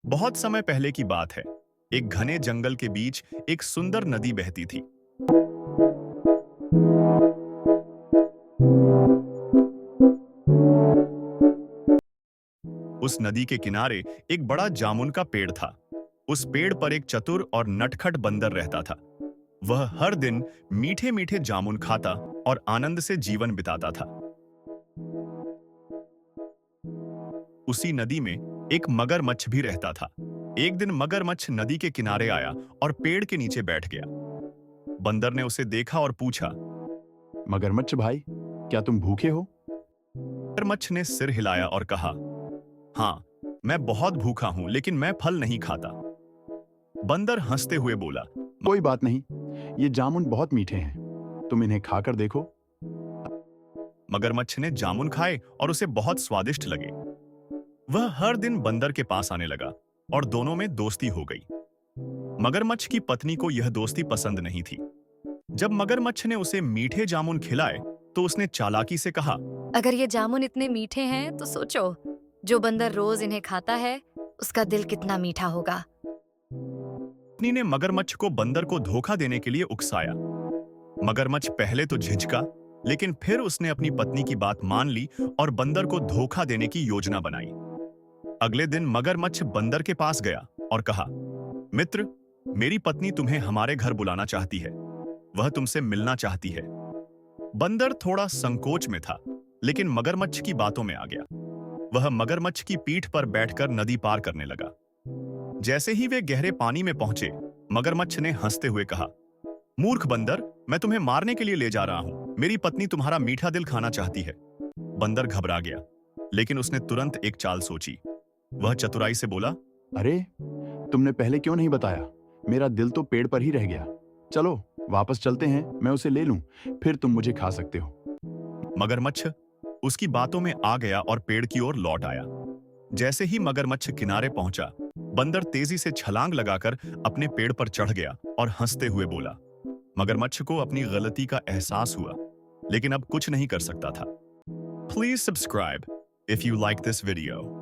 बहुत समय पहले की बात है। एक घने जंगल के बीच एक सुंदर नदी बहती थी। उस नदी के किनारे एक बड़ा जामुन का पेड़ था। उस पेड़ पर एक चतुर और नटखट बंदर रहता था। वह हर दिन मीठे मीठे जामुन खाता और आनंद से जीवन बिताता था। उसी नदी में एक मगरमच्छ भी रहता था। एक दिन मगरमच्छ नदी के किनारे आया और पेड़ के नीचे बैठ गया। बंदर ने उसे देखा और पूछा। मगरमच्छ भाई, क्या तुम भूखे हो? मगरमच्छ ने सिर हिलाया और कहा, हाँ, मैं बहुत भूखा हूं, लेकिन मैं फल नहीं खाता। बंदर हंसते हुए बोला। कोई बात नहीं, ये जामुन बहुत मीठे हैं, तुम इन्हें खाकर देखो। मगरमच्छ ने जामुन खाए और उसे बहुत स्वादिष्ट लगे। वह हर दिन बंदर के पास आने लगा और दोनों में दोस्ती हो गई। मगरमच्छ की पत्नी को यह दोस्ती पसंद नहीं थी। जब मगरमच्छ ने उसे मीठे जामुन खिलाए तो उसने चालाकी से कहा। अगर ये जामुन इतने मीठे हैं तो सोचो, जो बंदर रोज इन्हें खाता है उसका दिल कितना मीठा होगा। पत्नी ने मगरमच्छ को बंदर को धोखा देने के लिए उकसाया। मगरमच्छ पहले तो झिझका, लेकिन फिर उसने अपनी पत्नी की बात मान ली और बंदर को धोखा देने की योजना बनाई। अगले दिन मगरमच्छ बंदर के पास गया और कहा, मित्र, मेरी पत्नी तुम्हें हमारे घर बुलाना चाहती है। वह तुमसे मिलना चाहती है। बंदर थोड़ा संकोच में था, लेकिन मगरमच्छ की बातों में आ गया। वह मगरमच्छ की पीठ पर बैठकर नदी पार करने लगा। जैसे ही वे गहरे पानी में पहुंचे, मगरमच्छ ने हंसते हुए कहा, मूर्ख बंदर, मैं तुम्हें मारने के लिए ले जा रहा हूं। मेरी पत्नी तुम्हारा मीठा दिल खाना चाहती है। बंदर घबरा गया, लेकिन उसने तुरंत एक चाल सोची। वह चतुराई से बोला। अरे, तुमने पहले क्यों नहीं बताया? मेरा दिल तो पेड़ पर ही रह गया। चलो, वापस चलते हैं, मैं उसे ले लूं, फिर तुम मुझे खा सकते हो। मगरमच्छ उसकी बातों में आ गया और पेड़ की ओर लौट आया। जैसे ही मगरमच्छ किनारे पहुंचा, बंदर तेजी से छलांग लगाकर अपने पेड़ पर चढ़ गया और हंसते हुए बोला। मगरमच्छ को अपनी गलती का एहसास हुआ, लेकिन अब कुछ नहीं कर सकता था। Please subscribe if you like this video.